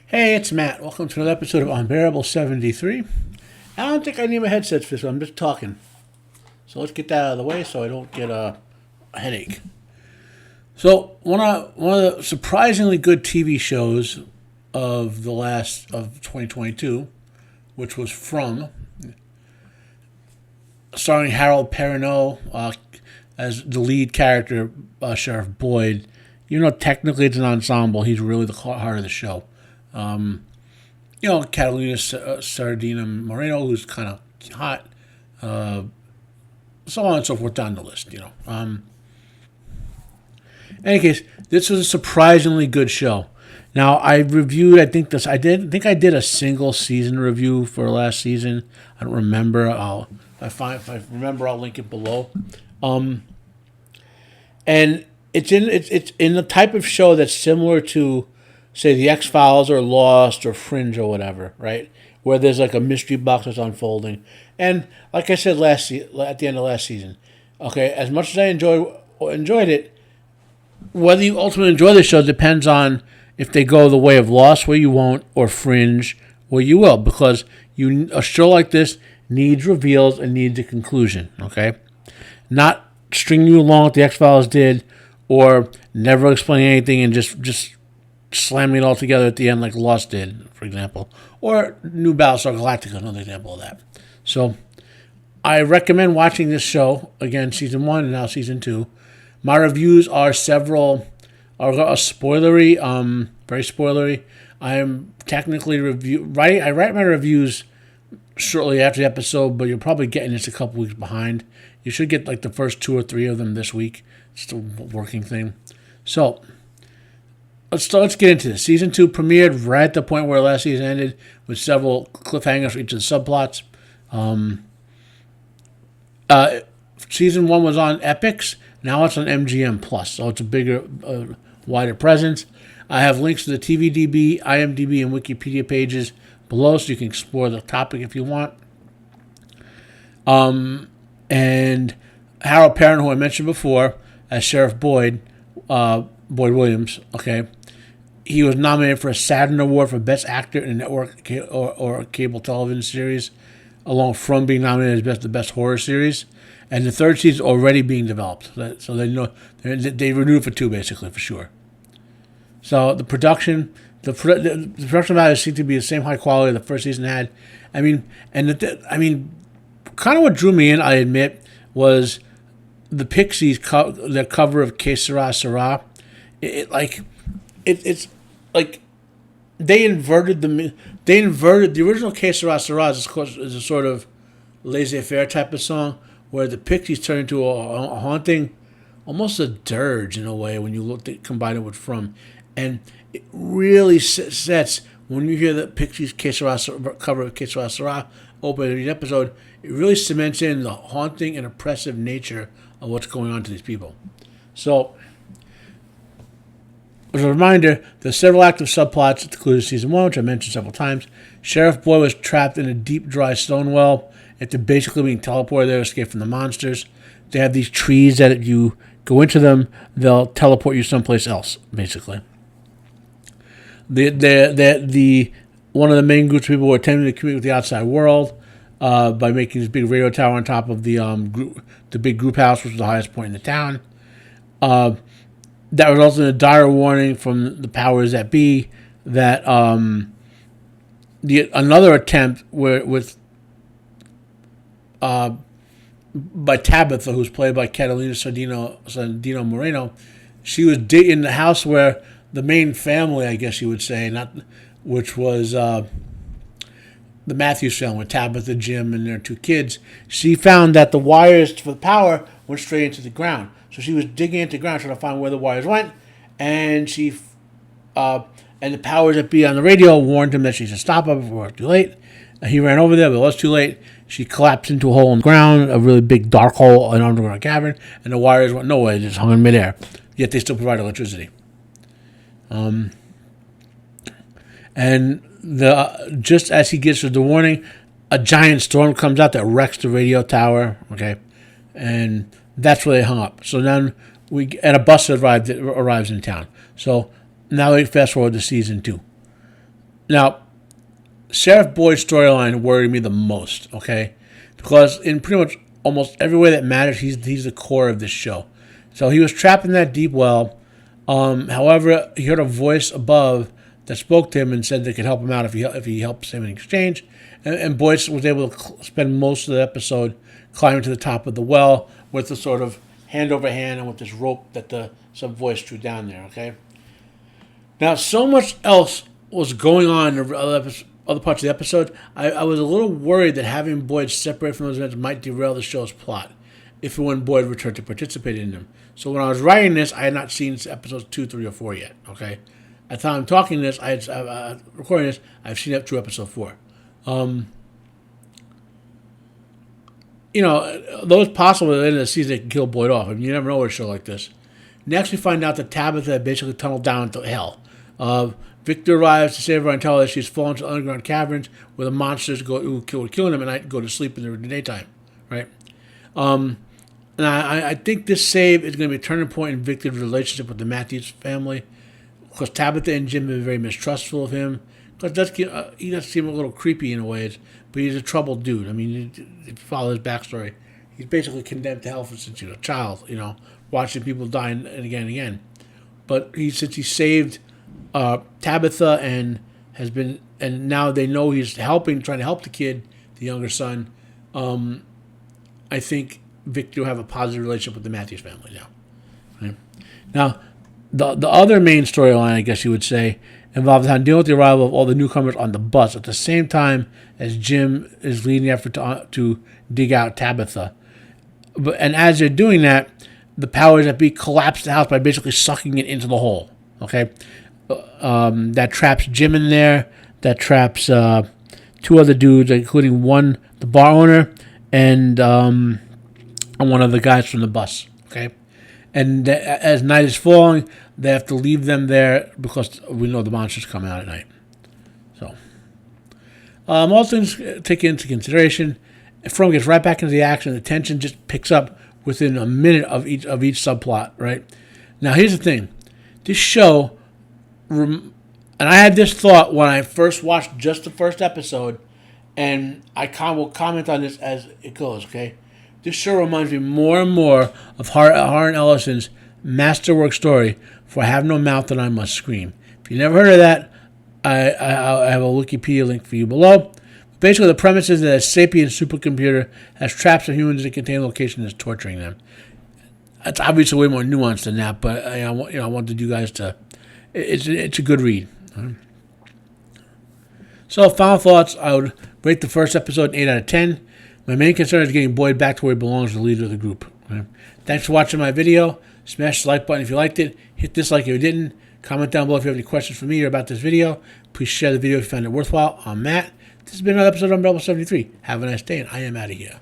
Hey, it's Matt. Welcome to another episode of Unbearable 73. I don't think I need my headsets for this one. I'm just talking. So let's get that out of the way so I don't get a headache. So one of the surprisingly good TV shows of 2022, which was From, starring Harold Perrineau as the lead character, Sheriff Boyd. Even though technically it's an ensemble, he's really the heart of the show. Catalina Sardina Moreno, who's kind of hot, so on and so forth down the list, In any case, this was a surprisingly good show. Now, I reviewed, I think I did a single season review for last season. I don't remember. If I remember, I'll link it below. And it's in the type of show that's similar to, say, The X-Files or Lost or Fringe or whatever, right? Where there's like a mystery box that's unfolding. And like I said at the end of last season, okay, as much as I enjoyed it, whether you ultimately enjoy the show depends on if they go the way of Lost where you won't or Fringe where you will, because a show like this needs reveals and needs a conclusion, okay? Not string you along like The X-Files did, or never explain anything and just slamming it all together at the end like Lost did, for example. Or New Battlestar Galactica, another example of that. So I recommend watching this show, again, Season 1 and now Season 2. My reviews are spoilery, very spoilery. I am technically I write my reviews shortly after the episode, but you're probably getting this a couple weeks behind. You should get like the first 2 or 3 of them this week. It's a working thing. So Let's get into this. Season 2 premiered right at the point where last season ended, with several cliffhangers for each of the subplots. Season 1 was on Epix. Now it's on MGM Plus, so it's a bigger, wider presence. I have links to the TVDB, IMDB, and Wikipedia pages below, so you can explore the topic if you want. And Harold Perrineau, who I mentioned before, as Sheriff Boyd Williams, okay. He was nominated for a Saturn Award for Best Actor in a network or a cable television series, along from being nominated as the best horror series. And the third season is already being developed, so they renewed for 2 basically for sure. So the production value seemed to be the same high quality the first season had. Kind of what drew me in, I admit, was the Pixies their cover of Que Sera Sera. It's like they inverted the original Que Sera Sera is a sort of laissez-faire type of song, where the Pixies turn into a haunting, almost a dirge in a way when you combine it with From, and it really sets when you hear the Pixies cover of Que Sera Sera open the episode. It really cements in the haunting and oppressive nature of what's going on to these people. So, as a reminder, there's several active subplots that included Season 1, which I mentioned several times. Sheriff Boyd was trapped in a deep, dry stone well after basically being teleported there to escape from the monsters. They have these trees that if you go into them, they'll teleport you someplace else, basically. One of the main groups of people were attempting to communicate with the outside world by making this big radio tower on top of the big group house, which was the highest point in the town. That resulted in a dire warning from the powers that be that another attempt by Tabitha, who's played by Catalina Sardina Moreno. She was in the house where the main family, I guess you would say, which was the Matthews family, Tabitha, Jim, and their 2 kids. She found that the wires for the power went straight into the ground. So she was digging into the ground trying to find where the wires went, and and the powers that be on the radio warned him that she should stop up before it was too late. He ran over there, but it was too late. She collapsed into a hole in the ground, a really big dark hole, an underground cavern, and the wires went nowhere. They just hung in midair. Yet they still provide electricity. And just as he gives her the warning, a giant storm comes out that wrecks the radio tower. Okay, and that's where they hung up. So then a bus arrives in town. So now we fast forward to Season 2. Now, Sheriff Boyd's storyline worried me the most, okay? Because in pretty much almost every way that matters, he's the core of this show. So he was trapped in that deep well. However, he heard a voice above that spoke to him and said they could help him out if he helps him in exchange. And Boyd was able to spend most of the episode climbing to the top of the well with the sort of hand over hand and with this rope that some voice drew down there, okay? Now, so much else was going on in other parts of the episode. I was a little worried that having Boyd separate from those events might derail the show's plot if and when Boyd returned to participate in them. So when I was writing this, I had not seen episodes 2, 3, or 4 yet, okay? At the time I'm talking this, recording this, I've seen up to episode 4. Though it's possible at the end of the season they can kill Boyd off. I mean, you never know with a show like this. Next, we find out that Tabitha had basically tunneled down into hell. Victor arrives to save her and tell her that she's fallen to underground caverns where the monsters who are killing them at night go to sleep in the daytime, right? And I think this save is going to be a turning point in Victor's relationship with the Matthews family, because Tabitha and Jim have been very mistrustful of him. Because he does seem a little creepy in ways, but he's a troubled dude. I mean, if you follow his backstory, he's basically condemned to hell since he was a child, watching people die and again and again. But since he saved Tabitha and now they know he's trying to help the kid, the younger son. I think Victor will have a positive relationship with the Matthews family now. Right? Now, the other main storyline, I guess you would say, involves how dealing with the arrival of all the newcomers on the bus at the same time as Jim is leading the effort to dig out Tabitha. And as they're doing that, the powers that be collapse the house by basically sucking it into the hole. Okay, that traps Jim in there. That traps 2 other dudes, including the bar owner, and one of the guys from the bus. Okay, and as night is falling, they have to leave them there because we know the monsters come out at night. So, all things taken into consideration, From gets right back into the action. The tension just picks up within a minute of each subplot. Right now, here's the thing: this show, and I had this thought when I first watched just the first episode, and I will comment on this as it goes. Okay, this show reminds me more and more of Harlan Ellison's masterwork story, For I Have No Mouth and I Must Scream. If you never heard of that, I have a Wikipedia link for you below. Basically, the premise is that a sapient supercomputer has traps of humans in a contained location and is torturing them. It's obviously way more nuanced than that, but I wanted you guys to. It's a good read. So, final thoughts: I would rate the first episode an 8 out of 10. My main concern is getting Boyd back to where he belongs as the leader of the group. Okay? Thanks for watching my video. Smash the like button if you liked it. Hit dislike if you didn't. Comment down below if you have any questions for me or about this video. Please share the video if you found it worthwhile. I'm Matt. This has been another episode of Unbearable 73. Have a nice day, and I am out of here.